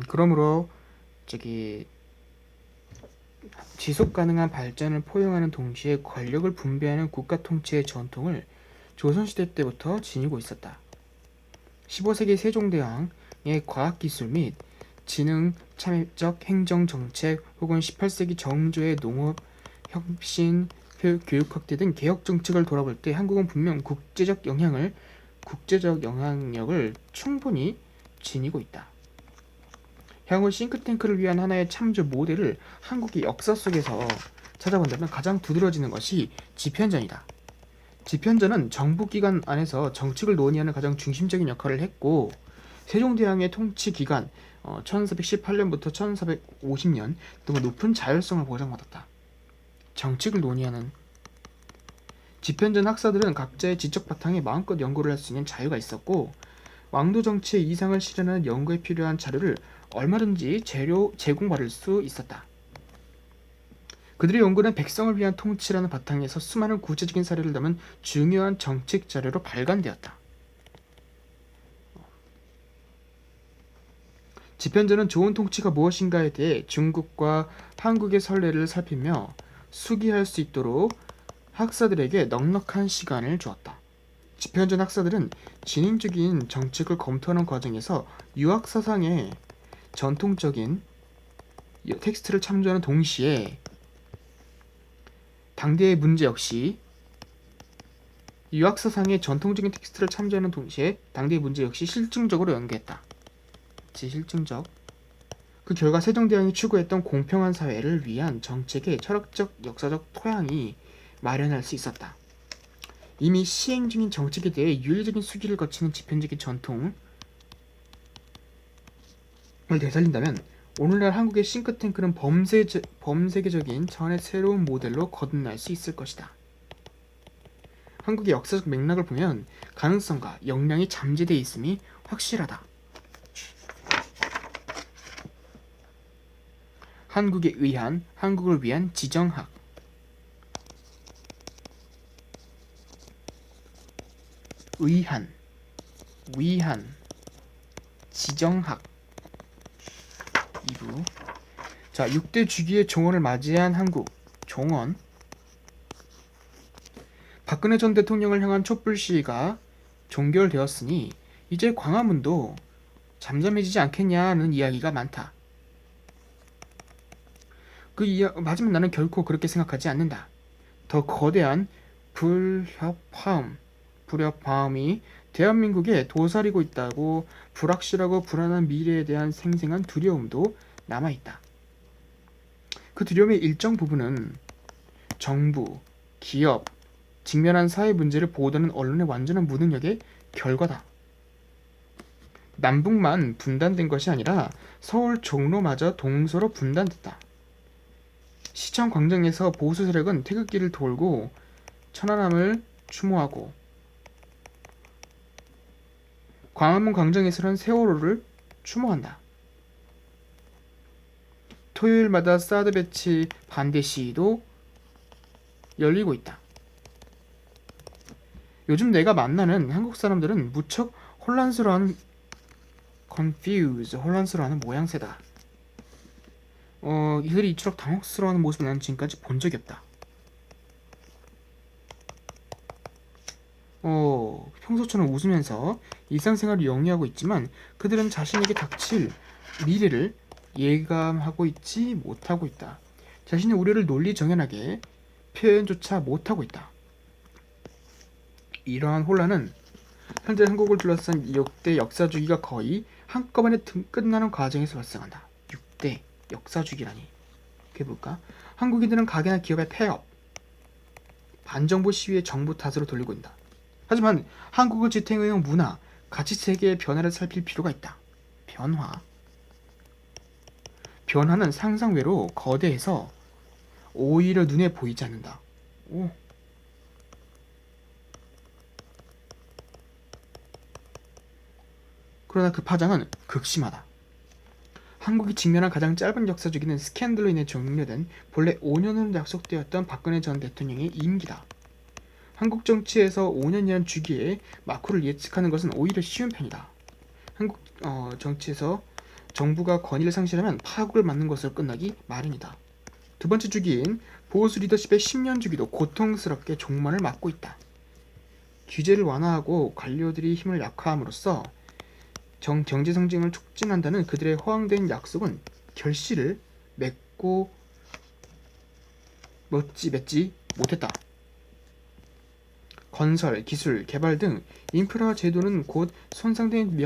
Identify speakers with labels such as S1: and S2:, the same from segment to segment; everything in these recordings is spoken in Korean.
S1: 그러므로 저기 지속 가능한 발전을 포용하는 동시에 권력을 분배하는 국가 통치의 전통을 조선시대 때부터 지니고 있었다. 15세기 세종대왕의 과학기술 및 지능 참여적 행정정책 혹은 18세기 정조의 농업, 혁신, 교육 확대 등 개혁 정책을 돌아볼 때 한국은 분명 국제적 영향력을 충분히 지니고 있다. 향후 싱크탱크를 위한 하나의 참조 모델을 한국의 역사 속에서 찾아본다면 가장 두드러지는 것이 집현전이다. 집현전은 정부기관 안에서 정책을 논의하는 가장 중심적인 역할을 했고, 세종대왕의 통치 기간 1418년부터 1450년 동안 높은 자율성을 보장받았다. 정책을 논의하는 집현전 학사들은 각자의 지적 바탕에 마음껏 연구를 할 수 있는 자유가 있었고, 왕도 정치의 이상을 실현하는 연구에 필요한 자료를 얼마든지 제공받을 수 있었다. 그들의 연구는 백성을 위한 통치라는 바탕에서 수많은 구체적인 사례를 담은 중요한 정책 자료로 발간되었다. 집현전은 좋은 통치가 무엇인가에 대해 중국과 한국의 선례를 살피며 수기할 수 있도록 학사들에게 넉넉한 시간을 주었다. 집현전 학사들은 진행적인 정책을 검토하는 과정에서 유학 사상의 전통적인 텍스트를 참조하는 동시에 당대의 문제 역시 유학사상의 전통적인 텍스트를 참조하는 동시에 당대의 문제 역시 실증적으로 연구했다. 실증적. 그 결과 세종대왕이 추구했던 공평한 사회를 위한 정책의 철학적, 역사적 토양이 마련할 수 있었다. 이미 시행 중인 정책에 대해 윤리적인 수기를 거치는 집현적인 전통을 되살린다면 오늘날 한국의 싱크탱크는 범세계적인 차원의 새로운 모델로 거듭날 수 있을 것이다. 한국의 역사적 맥락을 보면 가능성과 역량이 잠재되어 있음이 확실하다. 한국을 위한 지정학. 위한, 지정학. 2부. 자, 6대 주기의 종언을 맞이한 한국. 종언. 박근혜 전 대통령을 향한 촛불 시위가 종결되었으니 이제 광화문도 잠잠해지지 않겠냐는 이야기가 많다. 하지만 나는 결코 그렇게 생각하지 않는다. 더 거대한 불협화음이 대한민국에 도사리고 있다고 불확실하고 불안한 미래에 대한 생생한 두려움도 남아있다. 그 두려움의 일정 부분은 정부, 기업, 직면한 사회 문제를 보도하는 언론의 완전한 무능력의 결과다. 남북만 분단된 것이 아니라 서울 종로마저 동서로 분단됐다. 시청 광장에서 보수 세력은 태극기를 돌고 천안함을 추모하고 광화문 광장에서는 세월호를 추모한다. 토요일마다 사드 배치 반대 시위도 열리고 있다. 요즘 내가 만나는 한국 사람들은 무척 혼란스러워하는 모양새다. 이들이 이토록 당혹스러워하는 모습을 나는 지금까지 본 적이 없다. 평소처럼 웃으면서 일상생활을 영위하고 있지만 그들은 자신에게 닥칠 미래를 예감하고 있지 못하고 있다. 자신의 우려를 논리정연하게 표현조차 못하고 있다. 이러한 혼란은 현재 한국을 둘러싼 6대 역사주기가 거의 한꺼번에 끝나는 과정에서 발생한다. 6대 역사주기라니. 그게 뭘까? 한국인들은 가게나 기업의 폐업, 반정부 시위의 정부 탓으로 돌리고 있다. 하지만 한국의 지탱의용 문화, 가치세계의 변화를 살필 필요가 있다. 변화는 상상 외로 거대해서 오히려 눈에 보이지 않는다. 그러나 그 파장은 극심하다. 한국이 직면한 가장 짧은 역사주기는 스캔들로 인해 종료된 본래 5년으로 약속되었던 박근혜 전 대통령의 임기다. 한국 정치에서 5년이라는 주기에 마쿠를 예측하는 것은 오히려 쉬운 편이다. 한국 정치에서 정부가 권위를 상실하면 파국을 맞는 것으로 끝나기 마련이다. 두 번째 주기인 보수 리더십의 10년 주기도 고통스럽게 종말을 맞고 있다. 규제를 완화하고 관료들이 힘을 약화함으로써 경제 성장을 촉진한다는 그들의 허황된 약속은 결실을 맺지 못했다. 건설, 기술, 개발 등 인프라 제도는 곧 손상된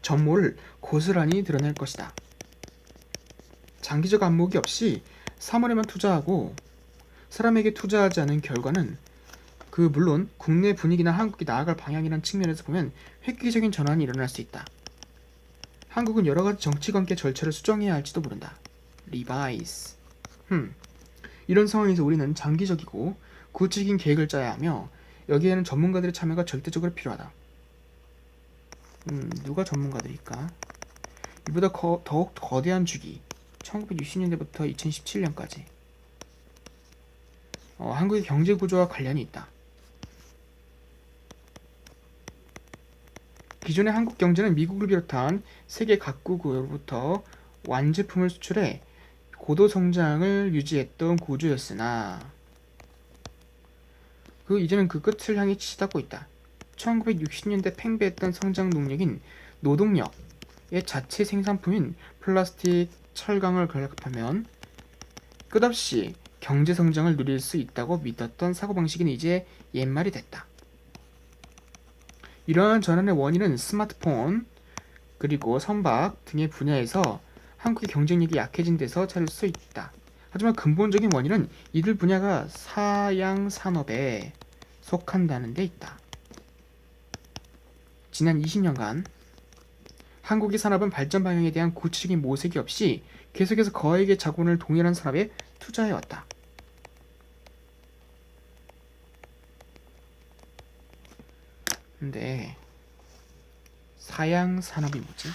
S1: 전모를 고스란히 드러낼 것이다. 장기적 안목이 없이 사물에만 투자하고 사람에게 투자하지 않은 결과는 물론 국내 분위기나 한국이 나아갈 방향이라는 측면에서 보면 획기적인 전환이 일어날 수 있다. 한국은 여러가지 정치관계 절차를 수정해야 할지도 모른다. 리바이스. 이런 상황에서 우리는 장기적이고 구체적인 계획을 짜야 하며 여기에는 전문가들의 참여가 절대적으로 필요하다. 누가 전문가들일까? 이보다 더욱 거대한 주기 1960년대부터 2017년까지 한국의 경제 구조와 관련이 있다. 기존의 한국 경제는 미국을 비롯한 세계 각국으로부터 완제품을 수출해 고도 성장을 유지했던 구조였으나 이제는 그 끝을 향해 치닫고 있다. 1960년대 팽배했던 성장 동력인 노동력의 자체 생산품인 플라스틱, 철강을 결합하면 끝없이 경제 성장을 누릴 수 있다고 믿었던 사고방식은 이제 옛말이 됐다. 이러한 전환의 원인은 스마트폰, 그리고 선박 등의 분야에서 한국의 경쟁력이 약해진 데서 찾을 수 있다. 하지만 근본적인 원인은 이들 분야가 사양 산업에 속한다는 데 있다. 지난 20년간 한국의 산업은 발전 방향에 대한 구체적인 모색이 없이 계속해서 거액의 자본을 동일한 산업에 투자해왔다. 근데 사양 산업이 뭐지?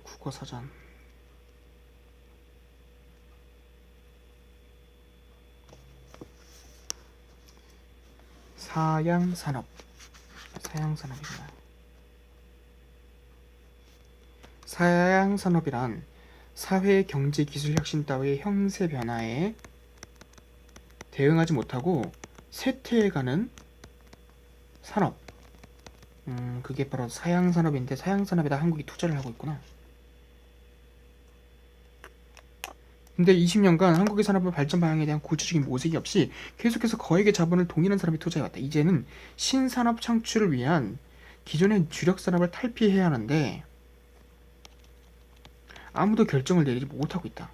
S1: 국어사전. 사양산업. 사양산업이구나. 사양산업이란 사회, 경제, 기술 혁신 따위의 형세 변화에 대응하지 못하고 쇠퇴해가는 산업. 그게 바로 사양산업인데 사양산업에다 한국이 투자를 하고 있구나. 근데 20년간 한국의 산업의 발전 방향에 대한 구체적인 모색이 없이 계속해서 거액의 자본을 동일한 사람이 투자해왔다. 이제는 신산업 창출을 위한 기존의 주력 산업을 탈피해야 하는데 아무도 결정을 내리지 못하고 있다.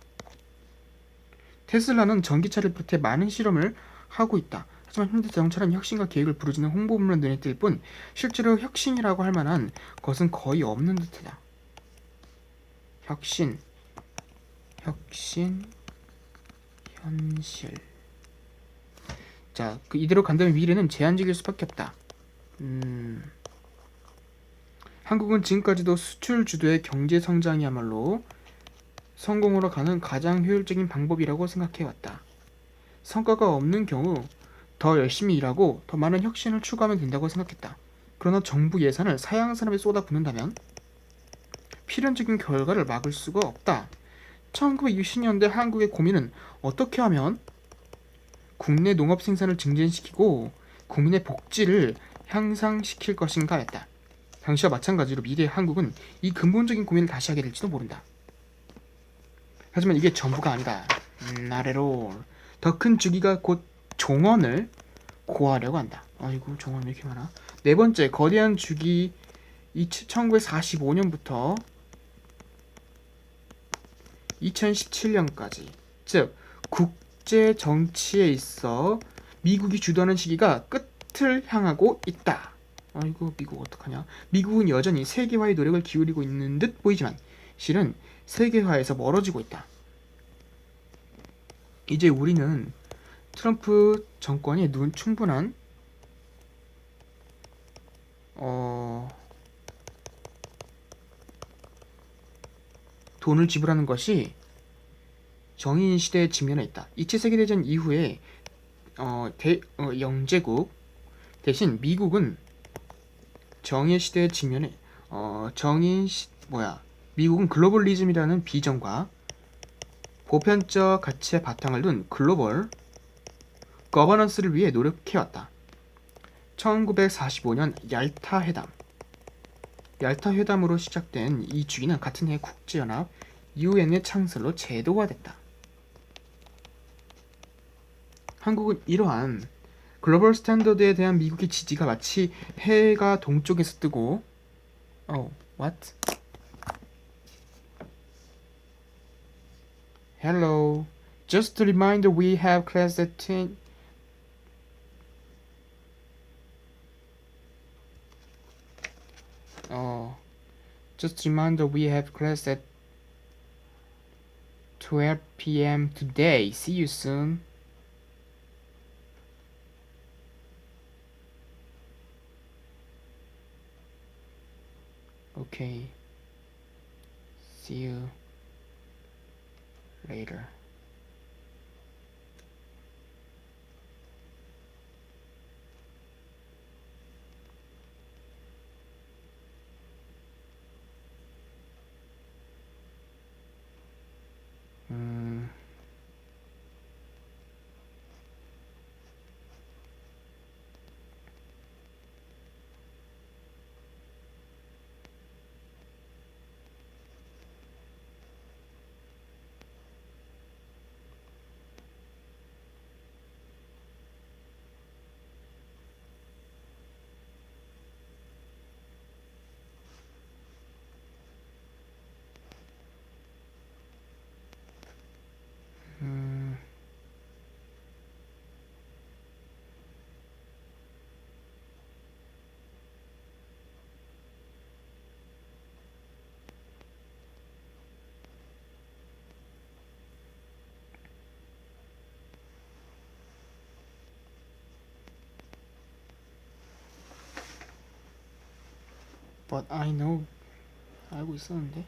S1: 테슬라는 전기차를 비롯해 많은 실험을 하고 있다. 하지만 현대자동차는 혁신과 계획을 부르짖는 홍보물만 눈에 띌 뿐 실제로 혁신이라고 할 만한 것은 거의 없는 듯하다. 혁신, 현실. 자, 이대로 간다면 미래는 제한적일 수밖에 없다. 한국은 지금까지도 수출 주도의 경제 성장이야말로 성공으로 가는 가장 효율적인 방법이라고 생각해왔다. 성과가 없는 경우 더 열심히 일하고 더 많은 혁신을 추구하면 된다고 생각했다. 그러나 정부 예산을 사양산업에 쏟아붓는다면 필연적인 결과를 막을 수가 없다. 1960년대 한국의 고민은 어떻게 하면 국내 농업 생산을 증진시키고 국민의 복지를 향상시킬 것인가 했다. 당시와 마찬가지로 미래의 한국은 이 근본적인 고민을 다시 하게 될지도 모른다. 하지만 이게 전부가 아니다. 아래로 더 큰 주기가 곧 종언을 고하려고 한다. 아이고, 종언 왜 이렇게 많아? 네 번째, 거대한 주기 1945년부터 2017년까지, 즉 국제 정치에 있어 미국이 주도하는 시기가 끝을 향하고 있다. 아이고, 미국 어떡하냐? 미국은 여전히 세계화의 노력을 기울이고 있는 듯 보이지만 실은 세계화에서 멀어지고 있다. 이제 우리는 트럼프 정권이 충분한 돈을 지불하는 것이 정의인 시대에 직면해 있다. 2차 세계대전 이후에 영제국 대신 미국은 정의 시대에 직면해 미국은 글로벌리즘이라는 비전과 보편적 가치의 바탕을 둔 글로벌 거버넌스를 위해 노력해왔다. 1945년 얄타 회담으로 시작된 이 주기는 같은 해 국제연합 UN의 창설로 제도화됐다. 한국은 이러한 글로벌 스탠더드에 대한 미국의 지지가 마치 해가 동쪽에서 뜨고 what? Hello. Just a reminder we have class at 10. Just a reminder we have class at 12 p.m. today. See you soon. Okay. See you later. But I know 알고 있었는데